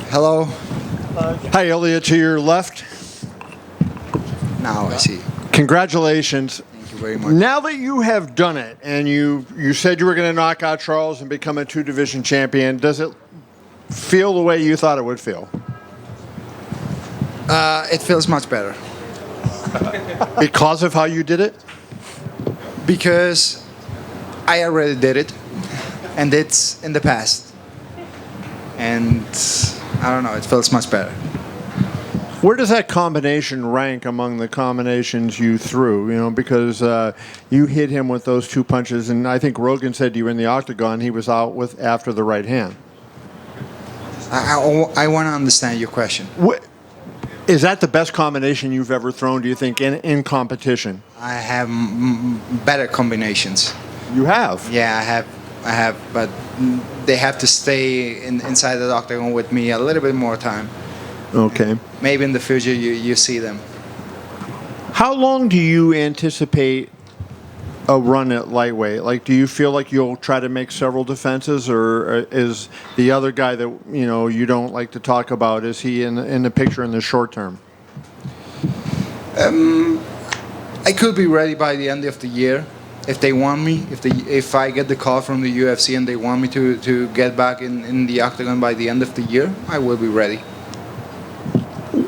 Hello. Hi, Ilia, to your left. Now I see. Congratulations. Thank you very much. Now that you have done it, and you said you were going to knock out Charles and become a two-division champion, does it feel the way you thought it would feel? It feels much better. Because of how you did it? Because I already did it, and it's in the past. And I don't know, it feels much better. Where does that combination rank among the combinations you threw? You know, because you hit him with those two punches, and I think Rogan said you were in the octagon, he was out with after the right hand. I want to understand your question. Is that the best combination you've ever thrown, do you think, in competition? I have better combinations. You have? Yeah, I have, but they have to stay inside the octagon with me a little bit more time. Okay. Maybe in the future you see them. How long do you anticipate a run at lightweight? Like, do you feel like you'll try to make several defenses, or is the other guy that you don't like to talk about, is he in the picture in the short term? I could be ready by the end of the year if they want me. If I get the call from the UFC and they want me to get back in the octagon by the end of the year, I will be ready.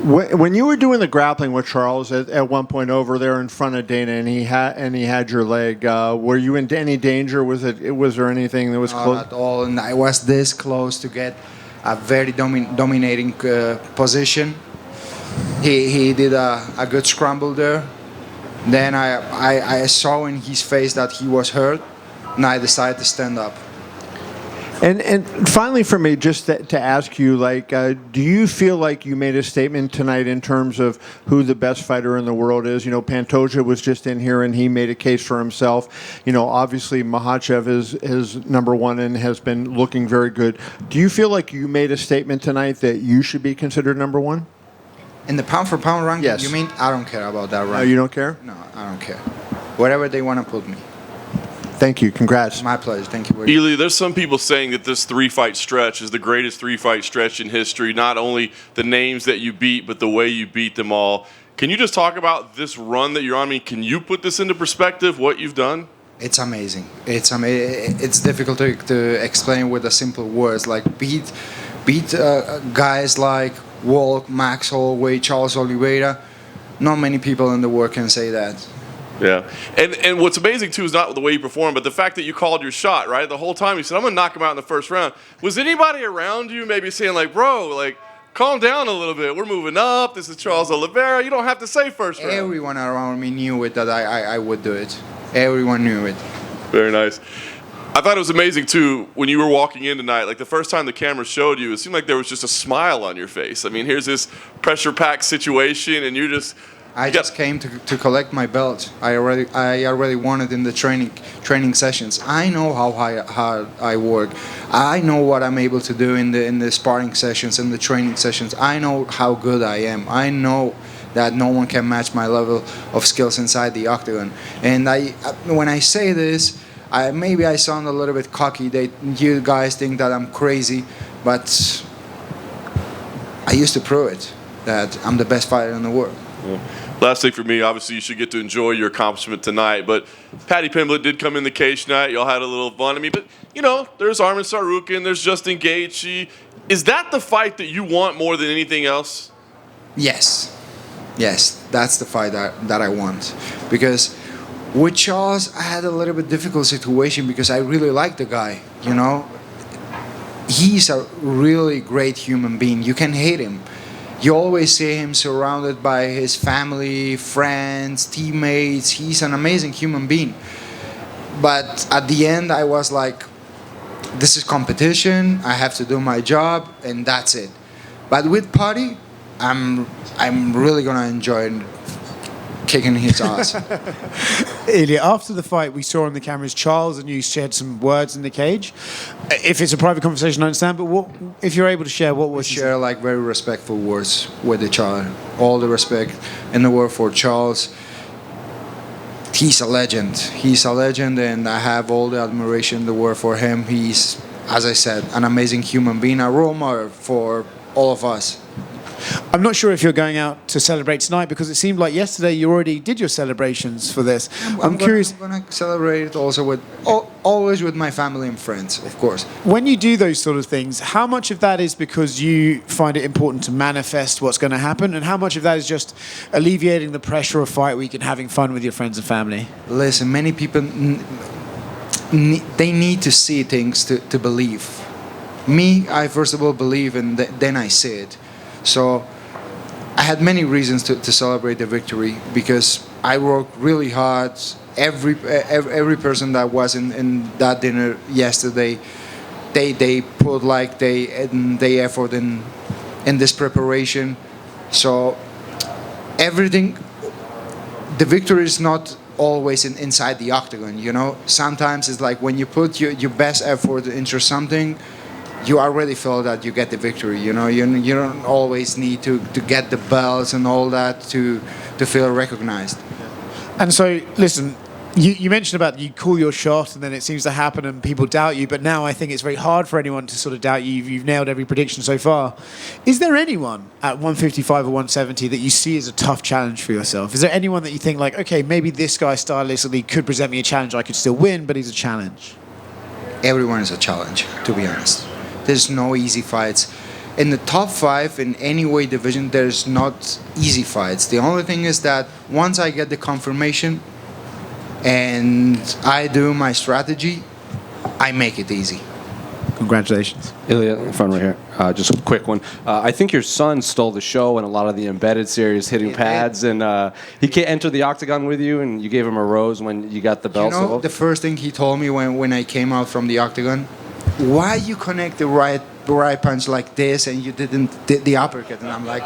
When you were doing the grappling with Charles at one point over there in front of Dana, and he had your leg, were you in any danger? Was there anything that was close? Not at all, and I was this close to get a very dominating position. He did a good scramble there. Then I saw in his face that he was hurt, and I decided to stand up. And finally, for me, just to ask you, like, do you feel like you made a statement tonight in terms of who the best fighter in the world is? You know, Pantoja was just in here and he made a case for himself. You know, obviously Makhachev is number one and has been looking very good. Do you feel like you made a statement tonight that you should be considered number one? In the pound for pound ranking? Yes. You mean I don't care about that ranking? No, you don't care? No, I don't care. Wherever they want to put me. Thank you. Congrats. My pleasure. Thank you. Ilia, there's some people saying that this three-fight stretch is the greatest three-fight stretch in history. Not only the names that you beat, but the way you beat them all. Can you just talk about this run that you're on? I mean, can you put this into perspective, what you've done? It's amazing. It's difficult to explain with the simple words. Like beat guys like Walk, Max Holloway, Charles Oliveira. Not many people in the world can say that. Yeah, and what's amazing too is not the way you performed, but the fact that you called your shot, right? The whole time you said, I'm going to knock him out in the first round. Was anybody around you maybe saying like, bro, like, calm down a little bit. We're moving up. This is Charles Oliveira. You don't have to say first round. Everyone around me knew it that I would do it. Everyone knew it. Very nice. I thought it was amazing too when you were walking in tonight. Like the first time the camera showed you, it seemed like there was just a smile on your face. I mean, here's this pressure-packed situation, and you just... I just came to collect my belt. I already won it in the training sessions. I know how hard I work. I know what I'm able to do in the sparring sessions and the training sessions. I know how good I am. I know that no one can match my level of skills inside the octagon. And when I say this, maybe I sound a little bit cocky. You guys think that I'm crazy, but I used to prove it that I'm the best fighter in the world. Yeah. Last thing for me, obviously you should get to enjoy your accomplishment tonight, but Paddy Pimblett did come in the cage tonight. Y'all had a little fun. I mean, but, you know, there's Arman Tsarukyan, there's Justin Gaethje. Is that the fight that you want more than anything else? Yes. Yes, that's the fight that I want. Because with Charles, I had a little bit difficult situation because I really like the guy, you know. He's a really great human being. You can hate him. You always see him surrounded by his family, friends, teammates. He's an amazing human being. But at the end, I was like, this is competition. I have to do my job, and that's it. But with Paddy, I'm really gonna enjoy kicking his ass. Ilia, after the fight, we saw on the cameras Charles and you shared some words in the cage. If it's a private conversation, I understand, but if you're able to share, what was... We share like very respectful words with each other. All the respect in the world for Charles. He's a legend. He's a legend, and I have all the admiration in the world for him. He's, as I said, an amazing human being, a role model for all of us. I'm not sure if you're going out to celebrate tonight because it seemed like yesterday you already did your celebrations for this. I'm curious. I'm gonna celebrate it also with always with my family and friends, of course. When you do those sort of things, how much of that is because you find it important to manifest what's going to happen, and how much of that is just alleviating the pressure of fight week and having fun with your friends and family? Listen, many people they need to see things to believe. Me, I first of all believe, and then I see it. So I had many reasons to celebrate the victory because I worked really hard. Every person that was in that dinner yesterday, they put like they effort in this preparation. So everything, the victory is not always inside the octagon. You know, sometimes it's like when you put your best effort into something, you already feel that you get the victory. You know, you don't always need to get the belts and all that to feel recognized. And so, listen, you mentioned about you call your shot and then it seems to happen and people doubt you, but now I think it's very hard for anyone to sort of doubt you. You've nailed every prediction so far. Is there anyone at 155 or 170 that you see as a tough challenge for yourself? Is there anyone that you think like, okay, maybe this guy stylistically could present me a challenge, I could still win, but he's a challenge? Everyone is a challenge, to be honest. There's no easy fights. In the top 5 in any weight division, there's not easy fights. The only thing is that once I get the confirmation and I do my strategy, I make it easy. Congratulations. Ilia, in front right here. Just a quick one. I think your son stole the show in a lot of the embedded series, hitting pads, and he can't enter the octagon with you, and you gave him a rose when you got the belt. You know, the first thing he told me when I came out from the octagon, why you connect the right punch like this and you didn't the uppercut? And I'm like,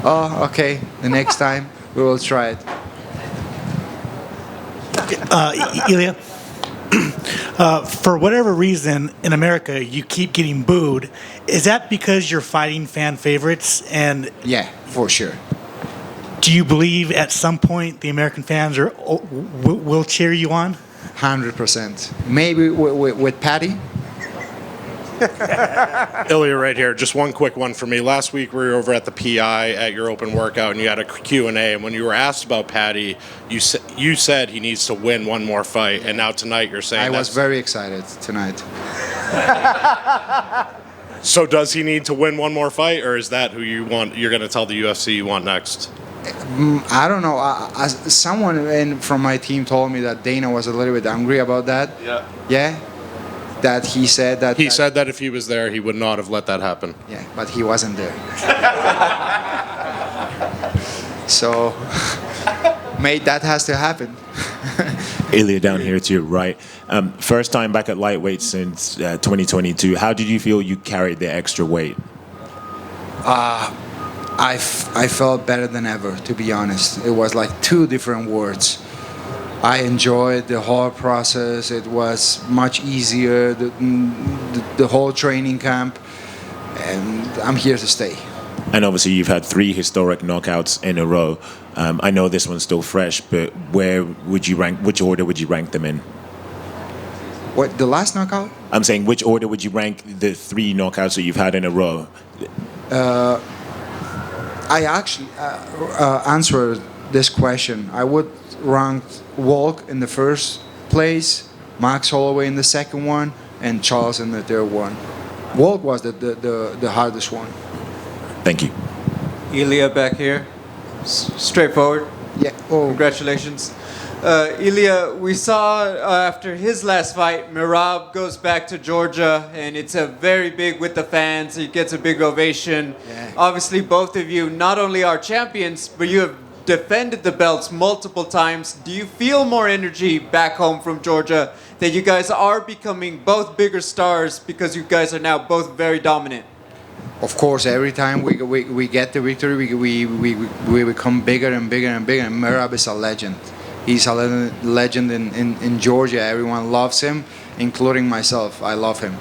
oh, okay, the next time we will try it. Ilia, for whatever reason in America you keep getting booed. Is that because you're fighting fan favorites? And yeah, for sure. do you believe at some point the American fans will cheer you on? 100%. Maybe with Paddy. Ilia right here. Just one quick one for me. Last week we were over at the PI at your open workout and you had a Q&A, and when you were asked about Paddy, you said he needs to win one more fight, and now tonight you're saying I was very excited tonight. So does he need to win one more fight, or is that who you want? You're going to tell the UFC you want next? I don't know. Someone from my team told me that Dana was a little bit angry about that. Yeah. Yeah? That he said that... He said that if he was there, he would not have let that happen. Yeah, but he wasn't there. So, mate, that has to happen. Ilia down here to your right. First time back at lightweight since 2022. How did you feel you carried the extra weight? I felt better than ever, to be honest. It was like 2 different words. I enjoyed the whole process. It was much easier, the whole training camp, and I'm here to stay. And obviously you've had 3 historic knockouts in a row. I know this one's still fresh, but where would you rank? Which order would you rank them in? What, the last knockout? I'm saying, which order would you rank the 3 knockouts that you've had in a row? I actually answered this question. I would rank Volk in the first place, Max Holloway in the second one, and Charles in the third one. Volk was the hardest one. Thank you. Ilia back here. Straightforward. Yeah. Oh. Congratulations. Ilia, we saw after his last fight, Merab goes back to Georgia, and it's a very big with the fans. He gets a big ovation. Yeah. Obviously, both of you not only are champions, but you have defended the belts multiple times. Do you feel more energy back home from Georgia that you guys are becoming both bigger stars because you guys are now both very dominant? Of course, every time we get the victory, we become bigger and bigger and bigger. And Merab is a legend. He's a legend in Georgia. Everyone loves him, including myself. I love him.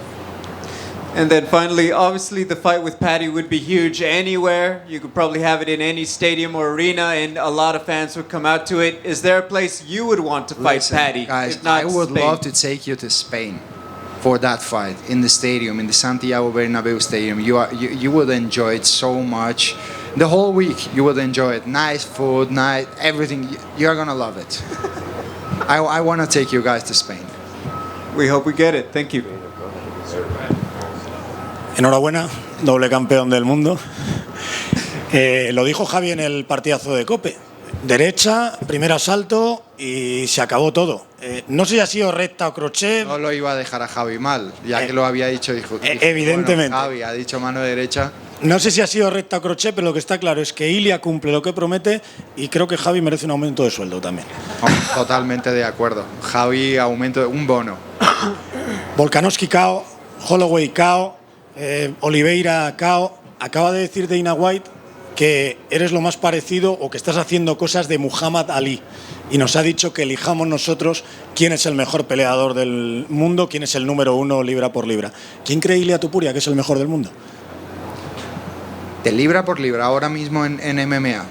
And then finally, obviously the fight with Paddy would be huge anywhere. You could probably have it in any stadium or arena, and a lot of fans would come out to it. Is there a place you would want to fight Paddy? Guys, if not I would Spain? love to take you to Spain. for that fight in the stadium, in the Santiago Bernabeu Stadium. You would enjoy it so much. The whole week you would enjoy it. Nice food, nice everything. You're gonna love it. I want to take you guys to Spain. We hope we get it. Thank you. Enhorabuena, doble campeón del mundo. Lo dijo Javi en el partidazo de Cope. Derecha, primer asalto y se acabó todo. No sé si ha sido recta o crochet. No lo iba a dejar a Javi mal, ya que lo había dicho. Dijo, evidentemente. Bueno, Javi ha dicho mano derecha. No sé si ha sido recta o crochet, pero lo que está claro es que Ilia cumple lo que promete y creo que Javi merece un aumento de sueldo también. Totalmente de acuerdo. Javi, aumento, un bono. Volkanovski KO, Holloway KO, Oliveira KO. Acaba de decir Dana White que eres lo más parecido o que estás haciendo cosas de Muhammad Ali. Y nos ha dicho que elijamos nosotros quién es el mejor peleador del mundo, quién es el número 1 libra por libra. ¿Quién cree Ilia Topuria que es el mejor del mundo? De libra por libra, ahora mismo en MMA.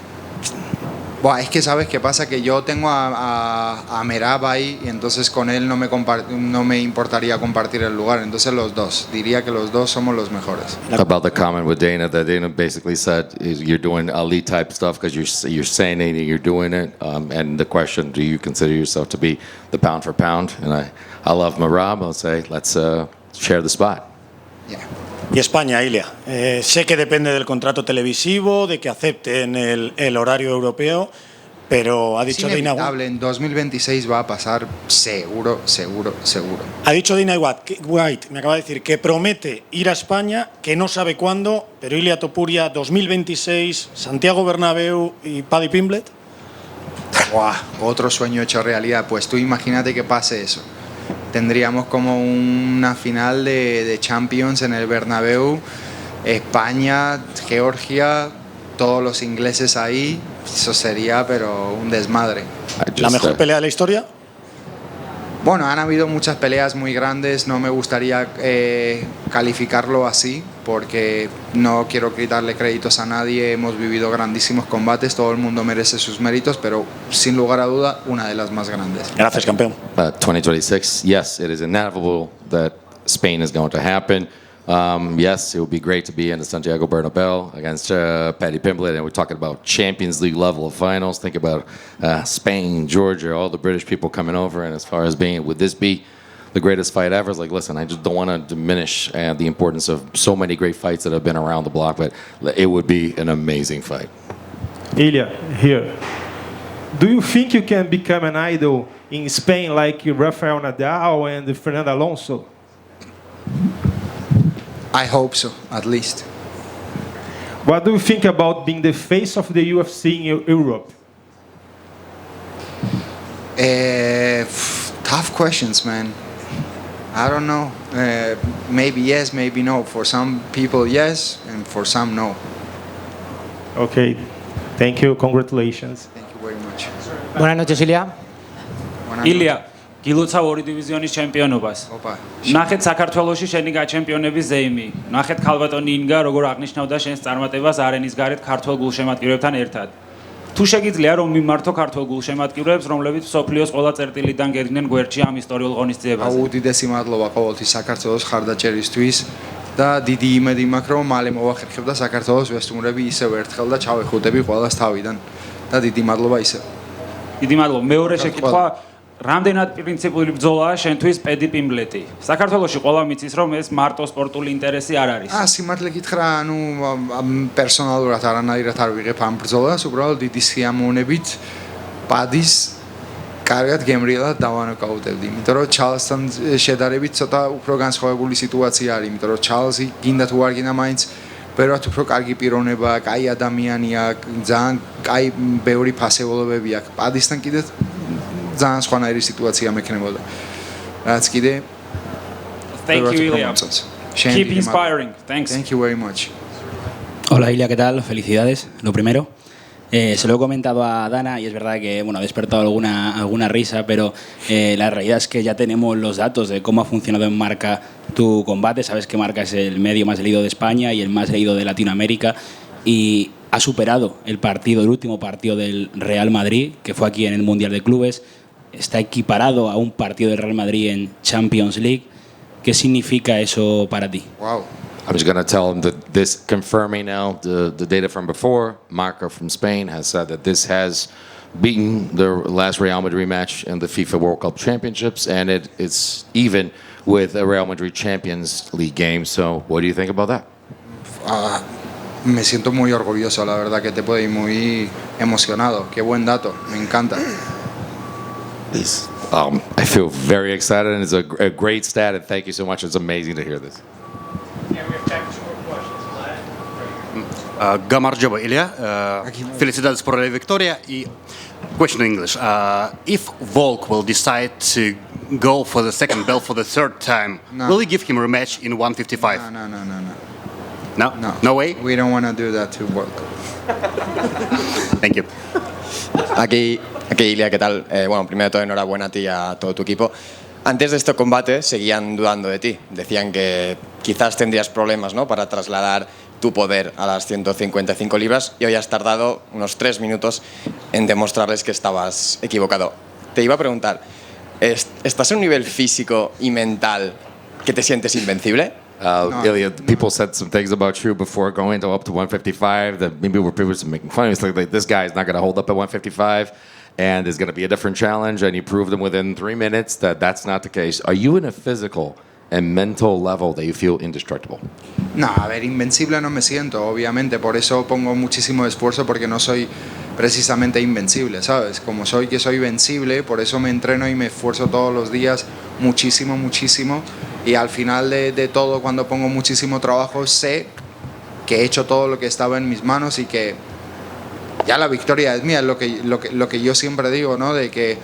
Buah, es que sabes qué pasa, que yo tengo a Merab ahí y entonces con él no me importaría compartir el lugar. Entonces los dos, diría que los dos somos los mejores. About the comment with Dana, that Dana basically said you're doing Ali type stuff because you're saying it and you're doing it. And the question, do you consider yourself to be the pound for pound? And I love Merab. I'll say let's share the spot. Yeah. Y España, Ilia. Sé que depende del contrato televisivo, de que acepten el horario europeo, pero ha dicho Dana White. En 2026 va a pasar seguro. Ha dicho Dana White, me acaba de decir, que promete ir a España, que no sabe cuándo, pero Ilia Topuria 2026, Santiago Bernabéu y Paddy Pimblett. Wow, otro sueño hecho realidad. Pues tú imagínate que pase eso. Tendríamos como una final de Champions en el Bernabéu, España, Georgia, todos los ingleses ahí. Eso sería, pero un desmadre. ¿La mejor pelea de la historia? Bueno, han habido muchas peleas muy grandes. No me gustaría calificarlo así, porque no quiero quitarle créditos a nadie. Hemos vivido grandísimos combates, todo el mundo merece sus méritos, pero sin lugar a duda, una de las más grandes. Gracias, campeón. 2026, yes, it is inevitable that Spain is going to happen. Yes, it would be great to be in the Santiago Bernabeu against Paddy Pimblett, and we're talking about Champions League level of finals. Think about Spain, Georgia, all the British people coming over, and as far as being, would this be the greatest fight ever? It's like, listen, I just don't want to diminish the importance of so many great fights that have been around the block, but it would be an amazing fight. Ilia, here. Do you think you can become an idol in Spain like Rafael Nadal and Fernando Alonso? I hope so, at least. What do you think about being the face of the UFC in Europe? Tough questions, man. I don't know. Maybe yes, maybe no. For some people, yes, and for some, no. Okay. Thank you. Congratulations. Thank you very much. Buenas noches, Ilia. Ilia, გილოცავ ორი დივიზიონის ჩემპიონობას. ნახეთ საქართველოში შენი გაჩემპიონების ზეიმი. ნახეთ ქალბატონი ინგა როგორ აღნიშნავდა შენს წარმატებას არენის გარეთ ქართულ გულშემატკივრებთან ერთად. თუ შეგიძლია რომ მიმართო ქართულ გულშემატკივრებს, რომლებიც მსოფლიოს ყველა წერტილიდან გერგნენ გვერდში ამ ისტორიულ ღონისძიებაზე. უდიდესი მადლობა ყოველთვის საქართველოს ხარდაჭერისთვის და დიდი იმედი მაქვს რომ მალე მოვახერხებ და საქართველოს ვესტუმრები ისევ ერთხელ და ჩავეხუტები ყველას თავიდან და დიდი მადლობა ისევ. დიდი მადლობა. მეორე შეკითხვა რამდენად პრინციპული ბრძოლაა შენთვის პედი პიმბლეტი? საქართველოში ყველა მიცის რომ ეს მარტო სპორტული ინტერესი არ არის. სიმართლე გითხრა, ანუ პერსონალურად არანაირად არ ვიღებ ამ ბრძოლას, უბრალოდ დიდი სიამოვნებით პადის კარგად გემრიელად დავანოკაუტებდი, იმიტომ რომ ჩარლსთან შედარებით ცოტა უფრო განსხვავებული სიტუაცია არის, იმიტომ რომ ჩარლზი გინდა თუ არ გინდა მაინც ბევრად უფრო კარგი პიროვნება, კაი ადამიანია, ძალიან კაი ბევრი ფასეულობები აქვს. პადისთან კიდე ძალიან სხვანაირი სიტუაცია მექნებოდა. რაც კიდე Thank you, Ilia. Keep inspiring. Thanks. Thank you very much. Hola, Ilia, ¿qué tal? Felicidades, lo primero. Se lo he comentado a Dana y es verdad que ha despertado alguna risa, pero la realidad es que ya tenemos los datos de cómo ha funcionado en Marca tu combate. Sabes que Marca es el medio más leído de España y el más leído de Latinoamérica y ha superado el último partido del Real Madrid, que fue aquí en el Mundial de Clubes. Está equiparado a un partido del Real Madrid en Champions League. ¿Qué significa eso para ti? Wow. I'm just going to tell him that this, confirming now the data from before, Marco from Spain has said that this has beaten the last Real Madrid match in the FIFA World Cup Championships, and it's even with a Real Madrid Champions League game. So what do you think about that? Me siento muy orgulloso, la verdad que te puedo ir muy emocionado. Qué buen dato, me encanta. I feel very excited, and it's a great stat, and thank you so much. It's amazing to hear this. Gamarjoba Ilia, felicidades por la victoria. Y question in English: if Volk will decide to go for the second belt for the third time, will you give him a rematch in 155? No. No way. We don't want to do that to Volk. Thank you. Aquí Ilia, ¿qué tal? Bueno, primero de todo, enhorabuena a ti y a todo tu equipo. Antes de este combate seguían dudando de ti. Decían que quizás tendrías problemas, ¿no?, para trasladar tu poder a las 155 libras, y hoy has tardado unos 3 minutos en demostrarles que estabas equivocado. Te iba a preguntar, ¿estás en un nivel físico y mental que te sientes invencible? Ilia, people said some things about you before going up to 155 that maybe people were making fun of. It's like this guy is not going to hold up at 155, and there's going to be a different challenge, and you proved them within 3 minutes that that's not the case. Are you in a physical and mental level that you feel indestructible? No, a ver, invencible no me siento, obviamente, por eso pongo muchísimo esfuerzo, porque no soy precisamente invencible, ¿sabes? Como soy vencible, por eso me entreno y me esfuerzo todos los días muchísimo, y al final de todo, cuando pongo muchísimo trabajo, sé que he hecho todo lo que estaba en mis manos y que ya la victoria es mía. Es lo que yo siempre digo, ¿no? De que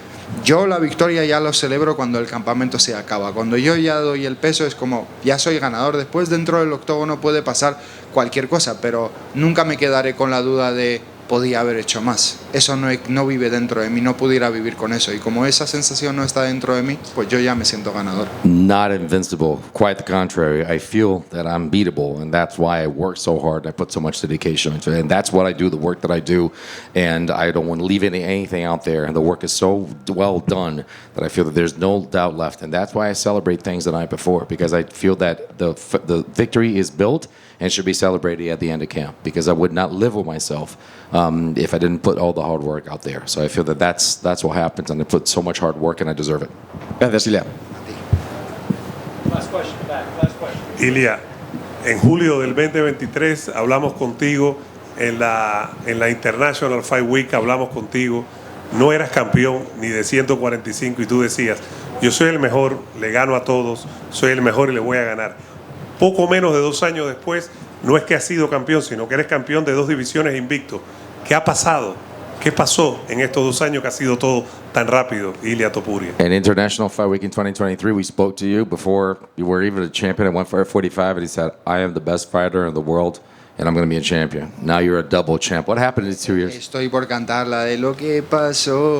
yo la victoria ya lo celebro cuando el campamento se acaba. Cuando yo ya doy el peso es como, ya soy ganador. Después dentro del octógono puede pasar cualquier cosa, pero nunca me quedaré con la duda de podía haber hecho más. Eso no vive dentro de mí, no pudiera vivir con eso. Y como esa sensación no está dentro de mí, pues yo ya me siento ganador. Not invincible, quite the contrary. I feel that I'm beatable, and that's why I work so hard. I put so much dedication into it, and that's what I do, the work that I do, and I don't want to leave anything out there. And the work is so well done that I feel that there's no doubt left, and that's why I celebrate things the night before, because I feel that the victory is built and should be celebrated at the end of camp, because I would not live with myself if I didn't put all the hard work out there. So I feel that that's what happens, and I put so much hard work, and I deserve it. Gracias, Ilia. Last question back. Ilia, en julio del 2023 hablamos contigo en la International Fight Week, hablamos contigo. No eras campeón ni de 145 y tú decías, yo soy el mejor, le gano a todos, soy el mejor y le voy a ganar. Poco menos de 2 años después, no es que has sido campeón, sino que eres campeón de 2 divisiones invicto. ¿Qué ha pasado? ¿Qué pasó en estos 2 años que ha sido todo tan rápido, Ilia Topuria? In International Fight Week in 2023, we spoke to you before you were even a champion at 145, and he said, I am the best fighter in the world, and I'm going to be a champion. Now you're a double champ. What happened in these 2 years? Estoy por cantar la de lo que pasó.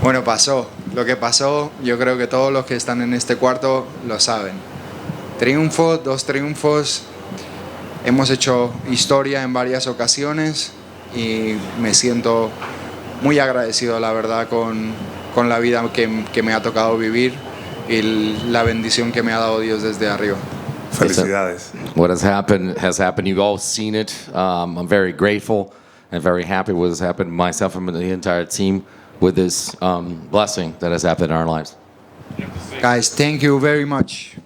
Bueno, pasó. Lo que pasó, yo creo que todos los que están en este cuarto lo saben. 2 triunfos. Hemos hecho historia en varias ocasiones y me siento muy agradecido, la verdad, con la vida que me ha tocado vivir y la bendición que me ha dado Dios desde arriba. Felicidades. What has happened has happened. You've all seen it. I'm very grateful and very happy with what has happened. Myself and the entire team with this blessing that has happened in our lives. Guys, thank you very much.